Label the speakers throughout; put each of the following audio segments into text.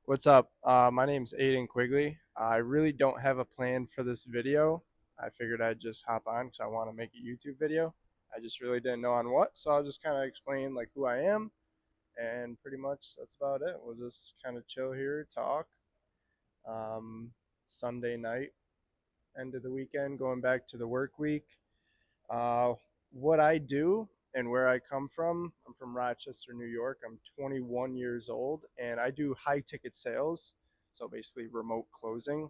Speaker 1: What's up? My name's Aiden Quigley. I really don't have a plan for this video. I figured I'd just hop on because I want to make a YouTube video. I just really didn't know on what, so I'll just kind of explain like who I am, and pretty much that's about it. We'll just kind of chill here, talk. Um, Sunday night, end of the weekend, going back to the work week. Uh, what I do and where I come from, I'm from Rochester, New York. I'm 21 years old and I do high ticket sales. So basically, remote closing.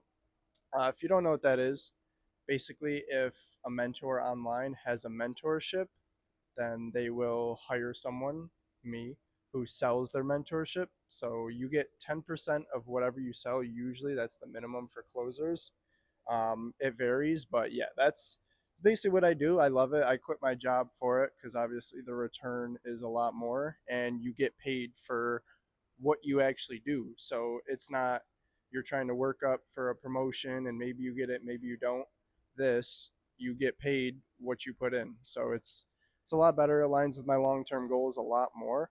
Speaker 1: If you don't know what that is, basically, if a mentor online has a mentorship, then they will hire someone, me, who sells their mentorship. So you get 10% of whatever you sell. Usually, that's the minimum for closers. It varies, but yeah, that's basically what I do. I love it. I quit my job for it because obviously the return is a lot more and you get paid for what you actually do. So it's not you're trying to work up for a promotion and maybe you get it, maybe you don't. This you get paid what you put in. So it's a lot better. It aligns with my long term goals a lot more.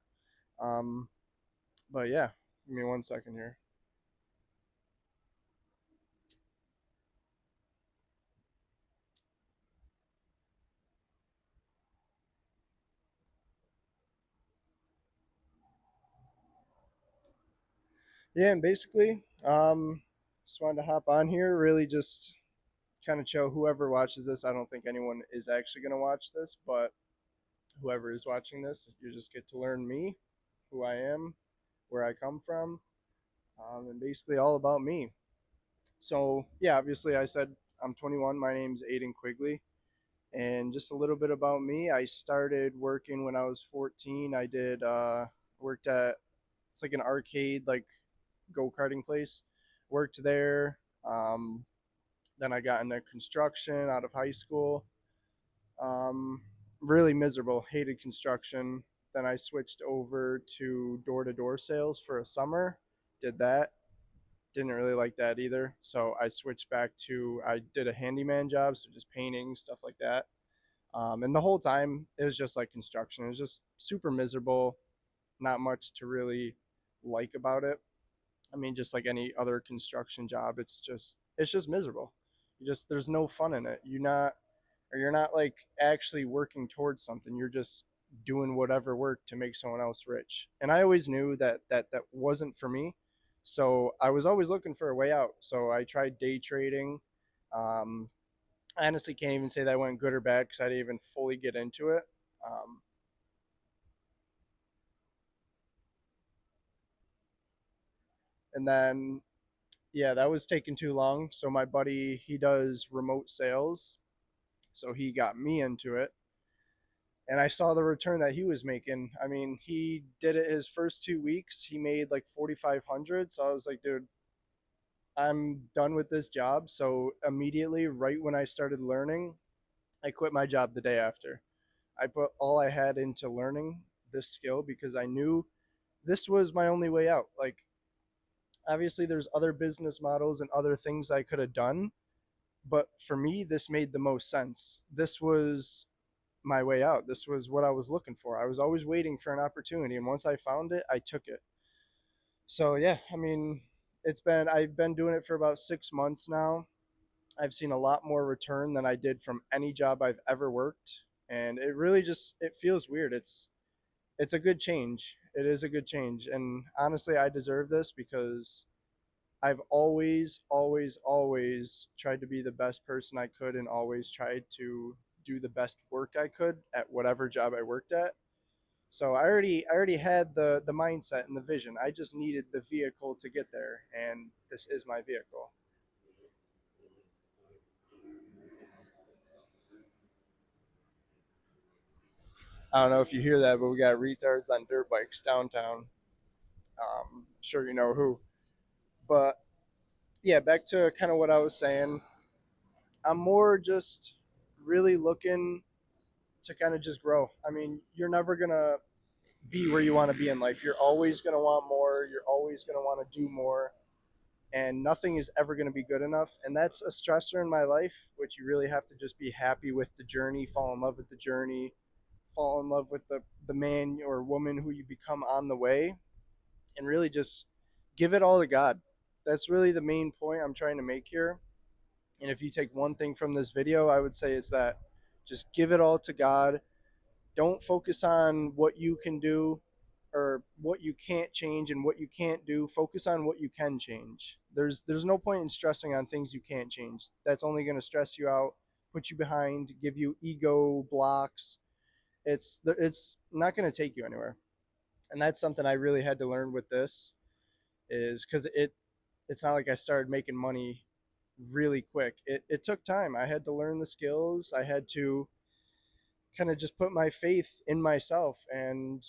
Speaker 1: Um, but yeah, give me 1 second here. Yeah, and basically, just wanted to hop on here, really just kind of chill. Whoever watches this, I don't think anyone is actually going to watch this, but whoever is watching this, you just get to learn me, who I am, where I come from, and basically all about me. So, yeah, obviously, I said I'm 21. My name's Aiden Quigley. And just a little bit about me. I started working when I was 14. I did worked at it's like an arcade, like go karting place. Worked there. Then I got into construction out of high school. Um, really miserable. Hated construction. Then I switched over to door sales for a summer. Did that. Didn't really like that either. So I switched back to I did a handyman job, so just painting stuff like that. And the whole time it was just like construction. It was just super miserable. Not much to really like about it. I mean, just like any other construction job, it's just miserable. You just there's no fun in it. You're not like actually working towards something. You're just doing whatever work to make someone else rich. And I always knew that wasn't for me. So I was always looking for a way out. So I tried day trading. Um, I honestly can't even say that went good or bad because I didn't even fully get into it. Um, and then yeah, that was taking too long. So my buddy, he does remote sales, so he got me into it. And I saw the return that he was making. I mean, he did it his first 2 weeks. He made like 4,500. So I was like, dude, I'm done with this job. So immediately, right when I started learning, I quit my job the day after. I put all I had into learning this skill because I knew this was my only way out. Like, obviously, there's other business models and other things I could have done, but for me, this made the most sense. This was my way out. This was what I was looking for. I was always waiting for an opportunity, and once I found it, I took it. So yeah, I mean, I've been doing it for about 6 months now. I've seen a lot more return than I did from any job I've ever worked, and it really just it feels weird. It's a good change. It is a good change, and honestly, I deserve this because I've always tried to be the best person I could and always tried to do the best work I could at whatever job I worked at. So I already had the mindset and the vision. I just needed the vehicle to get there, and this is my vehicle. I don't know if you hear that, but we got retards on dirt bikes downtown. Sure you know who. But yeah, back to kind of what I was saying. I'm more just really looking to kind of just grow. I mean, you're never gonna be where you want to be in life. You're always gonna want more. You're always gonna want to do more, and nothing is ever gonna be good enough. And that's a stressor in my life, which you really have to just be happy with the journey, fall in love with the journey, fall in love with the man or woman who you become on the way, and really just give it all to God. That's really the main point I'm trying to make here. And if you take one thing from this video, I would say it's that just give it all to God. Don't focus on what you can do or what you can't change and what you can't do. Focus on what you can change. There's no point in stressing on things you can't change. That's only going to stress you out, put you behind, give you ego blocks. It's not going to take you anywhere. And that's something I really had to learn with this is cuz it's not like I started making money really quick. It took time. I had to learn the skills. I had to kind of just put my faith in myself and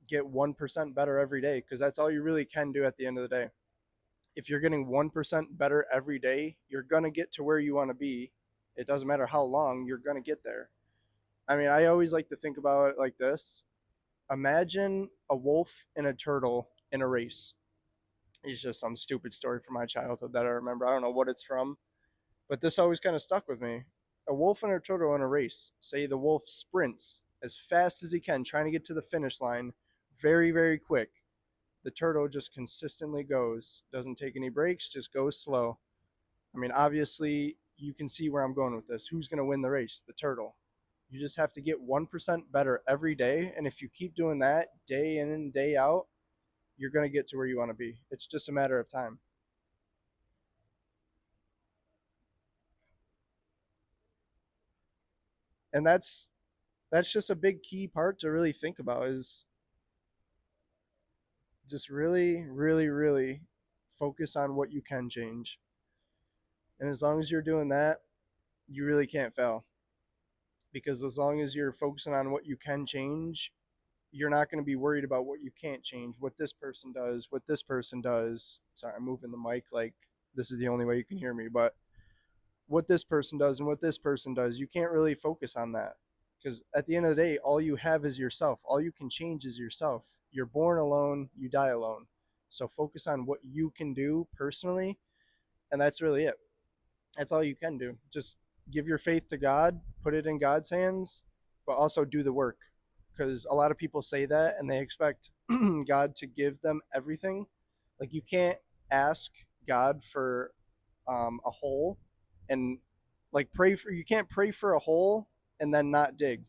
Speaker 1: get 1% better every day because that's all you really can do at the end of the day. If you're getting 1% better every day, you're going to get to where you want to be. It doesn't matter how long, you're going to get there. I mean, I always like to think about it like this. Imagine a wolf and a turtle in a race. It's just some stupid story from my childhood that I remember. I don't know what it's from, but this always kind of stuck with me. A wolf and a turtle in a race. Say the wolf sprints as fast as he can, trying to get to the finish line very, very quick. The turtle just consistently goes, doesn't take any breaks, just goes slow. I mean, obviously, you can see where I'm going with this. Who's going to win the race? The turtle. You just have to get 1% better every day. And if you keep doing that day in and day out, you're going to get to where you want to be. It's just a matter of time. And that's just a big key part to really think about is just really, really, really focus on what you can change. And as long as you're doing that, you really can't fail. Because as long as you're focusing on what you can change, you're not going to be worried about what you can't change, what this person does, what this person does. Sorry, I'm moving the mic like this is the only way you can hear me, but what this person does and what this person does, you can't really focus on that. Because at the end of the day, all you have is yourself. All you can change is yourself. You're born alone, you die alone. So focus on what you can do personally, and that's really it. That's all you can do. Just give your faith to God, put it in God's hands, but also do the work. Because a lot of people say that and they expect God to give them everything. Like you can't ask God for a hole and like pray for you can't pray for a hole and then not dig.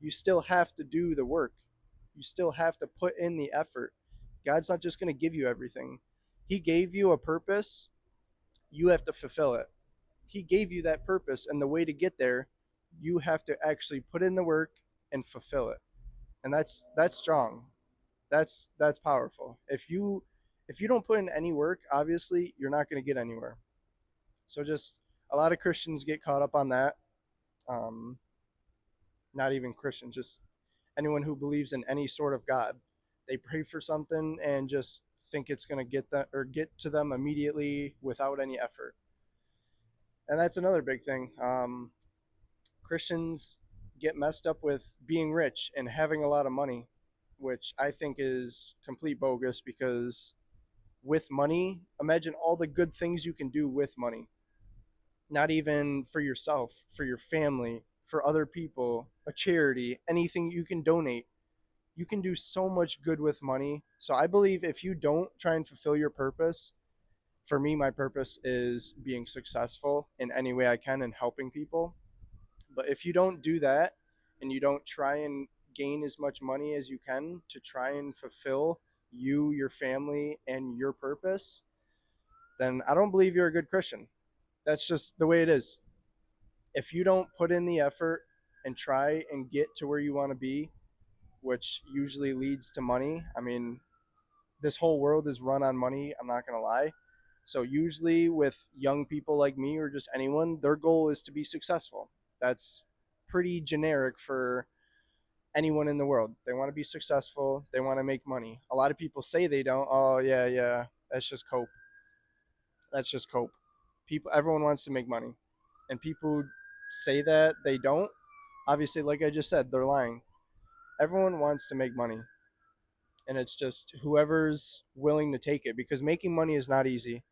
Speaker 1: You still have to do the work. You still have to put in the effort. God's not just going to give you everything. He gave you a purpose. You have to fulfill it. He gave you that purpose, and the way to get there, you have to actually put in the work and fulfill it. And that's strong. That's powerful. If you don't put in any work, obviously you're not going to get anywhere. So just a lot of Christians get caught up on that. Um, Not even Christians, just anyone who believes in any sort of God. They pray for something and just think it's going to get that or get to them immediately without any effort. And that's another big thing. Christians get messed up with being rich and having a lot of money, which I think is complete bogus because with money, imagine all the good things you can do with money. Not even for yourself, for your family, for other people, a charity, anything you can donate. You can do so much good with money. So I believe if you don't try and fulfill your purpose, for me, my purpose is being successful in any way I can and helping people. But if you don't do that and you don't try and gain as much money as you can to try and fulfill you, your family, and your purpose, then I don't believe you're a good Christian. That's just the way it is. If you don't put in the effort and try and get to where you want to be, which usually leads to money, I mean, this whole world is run on money, I'm not going to lie. So usually with young people like me or just anyone, their goal is to be successful. That's pretty generic for anyone in the world. They want to be successful, they want to make money. A lot of people say they don't. Oh yeah, yeah, that's just cope. That's just cope. People everyone wants to make money. And people who say that they don't, obviously like I just said, they're lying. Everyone wants to make money. And it's just whoever's willing to take it because making money is not easy.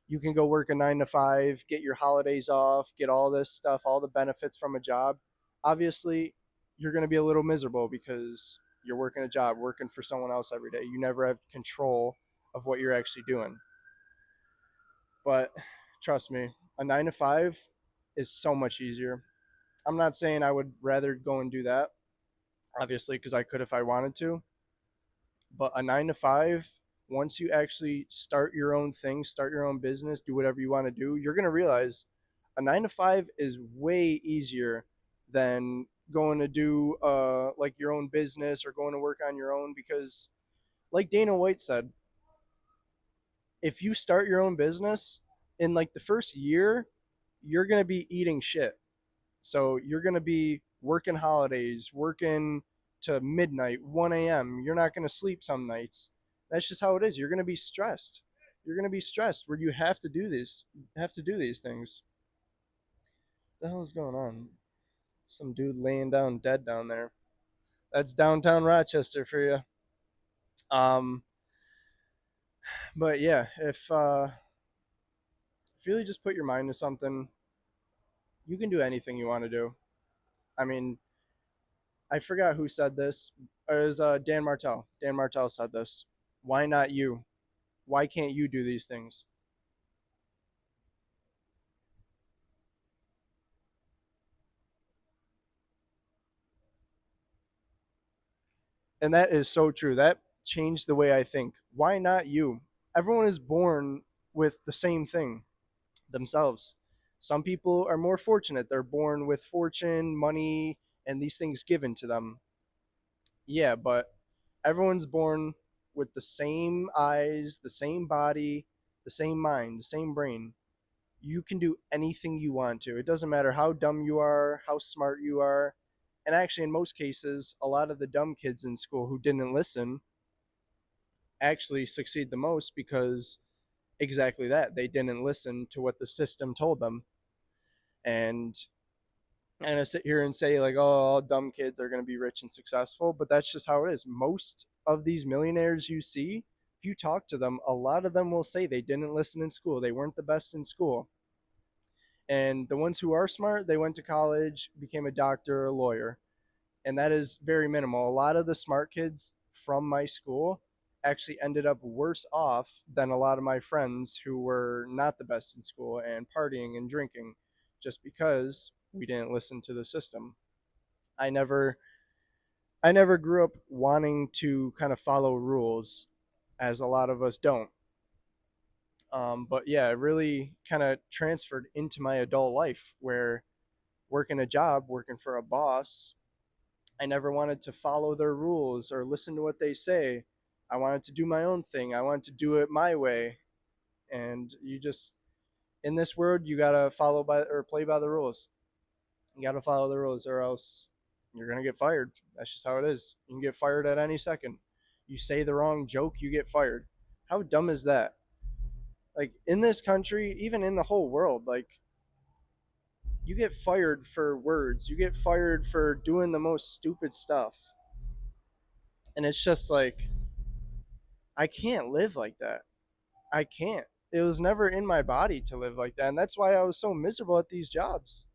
Speaker 1: You can go work a 9 to 5, get your holidays off, get all this stuff, all the benefits from a job. Obviously, you're going to be a little miserable because you're working a job, working for someone else every day. You never have control of what you're actually doing. But trust me, a 9 to 5 is so much easier. I'm not saying I would rather go and do that, obviously, because I could if I wanted to. But a 9 to 5, once you actually start your own thing, start your own business, do whatever you want to do, you're going to realize a 9 to 5 is way easier than going to do like your own business or going to work on your own. Because, like Dana White said, if you start your own business in like the first year, you're going to be eating shit. So you're going to be working holidays, working to midnight, 1 a.m. You're not going to sleep some nights. That's just how it is. You're going to be stressed. You're going to be stressed where you have to do this, have to do these things. What the hell is going on? Some dude laying down dead down there. That's downtown Rochester for you. Um, but yeah, if you really just put your mind to something, you can do anything you want to do. I mean, I forgot who said this. It was Dan Martell. Dan Martell said this. Why not you? Why can't you do these things? And that is so true. That changed the way I think. Why not you? Everyone is born with the same thing themselves. Some people are more fortunate. They're born with fortune, money, and these things given to them. Yeah, but everyone's born with the same eyes, the same body, the same mind, the same brain. You can do anything you want to. It doesn't matter how dumb you are, how smart you are. And actually, in most cases, a lot of the dumb kids in school who didn't listen actually succeed the most because exactly that. They didn't listen to what the system told them. And I sit here and say, like, oh, all dumb kids are going to be rich and successful, but that's just how it is. Most of these millionaires you see, if you talk to them, a lot of them will say they didn't listen in school. They weren't the best in school. And the ones who are smart, they went to college, became a doctor or a lawyer. And that is very minimal. A lot of the smart kids from my school actually ended up worse off than a lot of my friends who were not the best in school and partying and drinking just because we didn't listen to the system. I never I never grew up wanting to kind of follow rules as a lot of us don't. But yeah, it really kind of transferred into my adult life where working a job, working for a boss, I never wanted to follow their rules or listen to what they say. I wanted to do my own thing. I wanted to do it my way. And you just, in this world, you got to follow by or play by the rules. You got to follow the rules or else you're going to get fired. That's just how it is. You can get fired at any second. You say the wrong joke, you get fired. How dumb is that? Like in this country, even in the whole world, like you get fired for words. You get fired for doing the most stupid stuff. And it's just like I can't live like that. I can't. It was never in my body to live like that, and that's why I was so miserable at these jobs.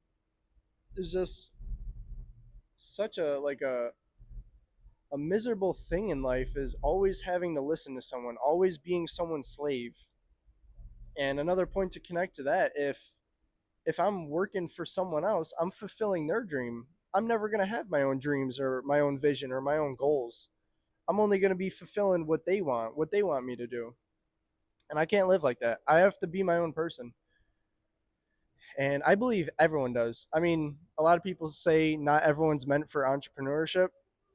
Speaker 1: It's just such a miserable thing in life is always having to listen to someone, always being someone's slave. And another point to connect to that, if I'm working for someone else, I'm fulfilling their dream. I'm never going to have my own dreams or my own vision or my own goals. I'm only going to be fulfilling what they want me to do. And I can't live like that. I have to be my own person. And I believe everyone does. I mean, a lot of people say not everyone's meant for entrepreneurship.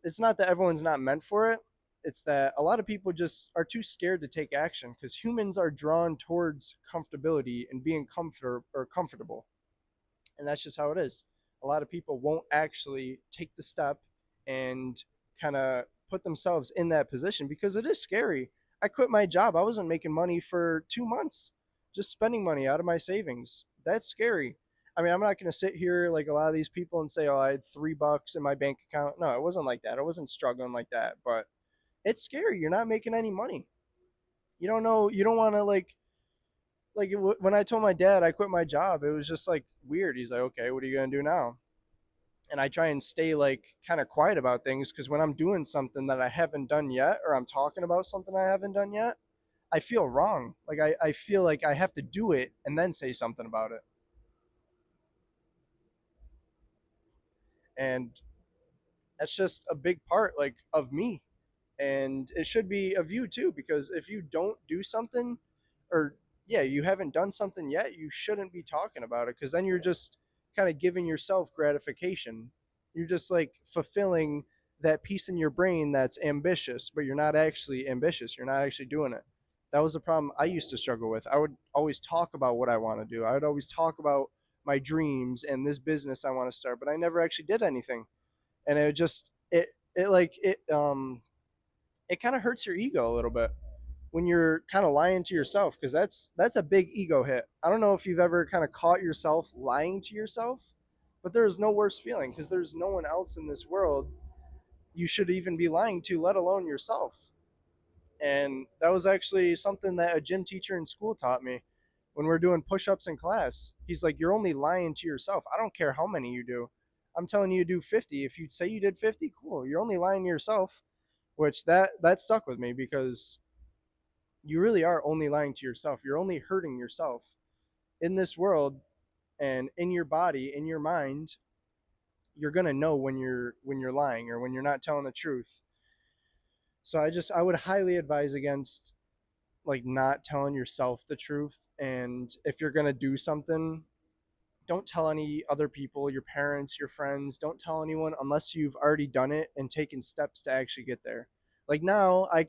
Speaker 1: It's not that everyone's not meant for it. It's that a lot of people just are too scared to take action because humans are drawn towards comfortability and being comfortable. And that's just how it is. A lot of people won't actually take the step and kind of put themselves in that position because it is scary. I quit my job. I wasn't making money for 2 months, just spending money out of my savings. That's scary. I mean, I'm not going to sit here like a lot of these people and say, oh, I had $3 in my bank account. No, it wasn't like that. I wasn't struggling like that. But it's scary. You're not making any money. You don't know. You don't want to when I told my dad I quit my job, it was just like weird. He's like, okay, what are you going to do now? And I try and stay like kind of quiet about things because when I'm doing something that I haven't done yet or I'm talking about something I haven't done yet, I feel wrong. Like I feel like I have to do it and then say something about it. And that's just a big part like of me. And it should be of you too, because if you don't do something, or yeah, you haven't done something yet, you shouldn't be talking about it, because then you're just kind of giving yourself gratification. You're just like fulfilling that piece in your brain that's ambitious, but you're not actually ambitious. You're not actually doing it. That was the problem I used to struggle with. I would always talk about what I want to do. I would always talk about my dreams and this business I want to start, but I never actually did anything. And it just it like it kind of hurts your ego a little bit when you're kind of lying to yourself, because that's a big ego hit. I don't know if you've ever kind of caught yourself lying to yourself, but there is no worse feeling, because there's no one else in this world you should even be lying to, let alone yourself. And that was actually something that a gym teacher in school taught me when we're doing push-ups in class. He's like, you're only lying to yourself. I don't care how many you do. I'm telling you to do 50. If you say you did 50, cool. You're only lying to yourself. Which that stuck with me, because you really are only lying to yourself. You're only hurting yourself in this world, and in your body, in your mind. You're gonna know when you're lying or when you're not telling the truth. So I would highly advise against like not telling yourself the truth. And if you're gonna do something, don't tell any other people, your parents, your friends. Don't tell anyone unless you've already done it and taken steps to actually get there. Like now, I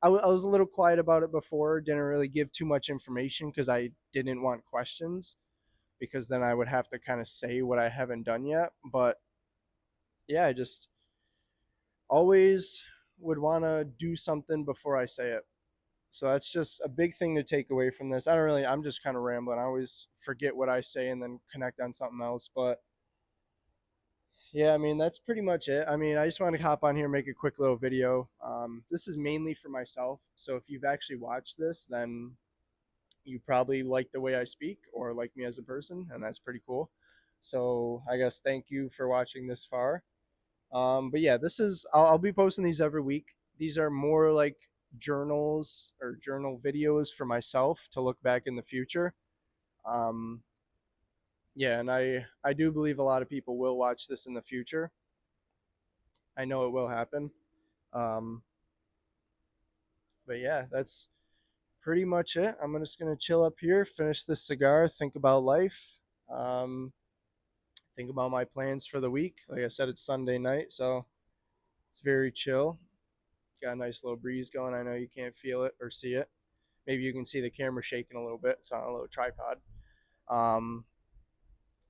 Speaker 1: was a little quiet about it before, didn't really give too much information because I didn't want questions, because then I would have to kind of say what I haven't done yet. But yeah, I just always would want to do something before I say it. So that's just a big thing to take away from this. I'm just kind of rambling. I always forget what I say and then connect on something else. But yeah, I mean, that's pretty much it. I mean, I just want to hop on here and make a quick little video. This is mainly for myself. So if you've actually watched this, then you probably like the way I speak or like me as a person, and that's pretty cool. So I guess thank you for watching this far. But yeah, I'll be posting these every week. These are more like journals or journal videos for myself to look back in the future. Um, yeah, and I do believe a lot of people will watch this in the future. I know it will happen. Um, but yeah, that's pretty much it. I'm just gonna chill up here, finish this cigar, think about life, um, think about my plans for the week. Like I said, it's Sunday night, so it's very chill. Got a nice little breeze going. I know you can't feel it or see it. Maybe you can see the camera shaking a little bit. It's on a little tripod. Um,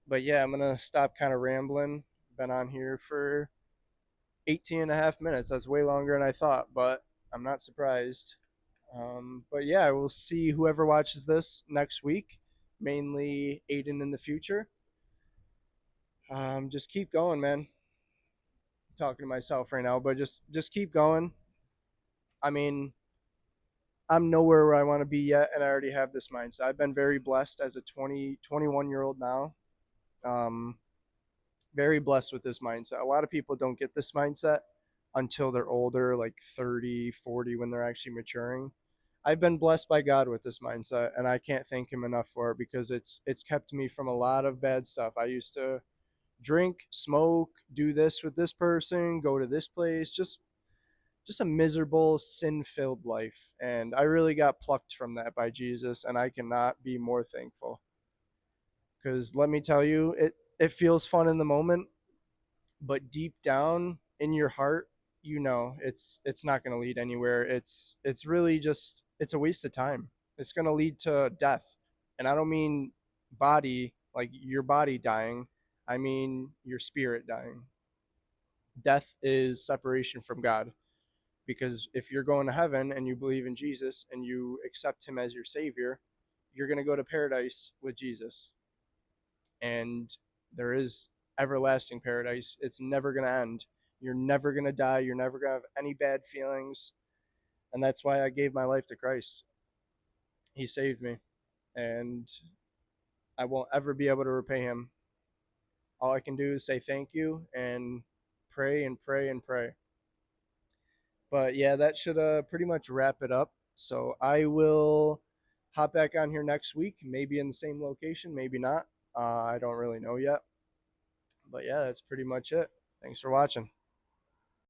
Speaker 1: but yeah, I'm gonna stop kind of rambling. Been on here for 18 and a half minutes. That's way longer than I thought, but I'm not surprised. But yeah, we'll see whoever watches this next week, mainly Aiden in the future. Just keep going, man. I'm talking to myself right now, but just keep going. I mean, I'm nowhere where I want to be yet, and I already have this mindset. I've been very blessed as a 21 year old now. Um, very blessed with this mindset. A lot of people don't get this mindset until they're older, like 30, 40, when they're actually maturing. I've been blessed by God with this mindset, and I can't thank him enough for it, because it's kept me from a lot of bad stuff. I used to drink, smoke, do this with this person, go to this place, just a miserable, sin-filled life. And I really got plucked from that by Jesus, and I cannot be more thankful. Because let me tell you, it feels fun in the moment, but deep down in your heart, you know it's not going to lead anywhere. It's really just it's a waste of time. It's going to lead to death. And I don't mean body, like your body dying. I mean your spirit dying. Death is separation from God, because if you're going to heaven and you believe in Jesus and you accept him as your savior, you're going to go to paradise with Jesus. And there is everlasting paradise. It's never going to end. You're never going to die. You're never going to have any bad feelings. And that's why I gave my life to Christ. He saved me. And I won't ever be able to repay him. All I can do is say thank you and pray and pray and pray. But yeah, that should pretty much wrap it up. So I will hop back on here next week, maybe in the same location, maybe not. I don't really know yet. But yeah, that's pretty much it. Thanks for watching.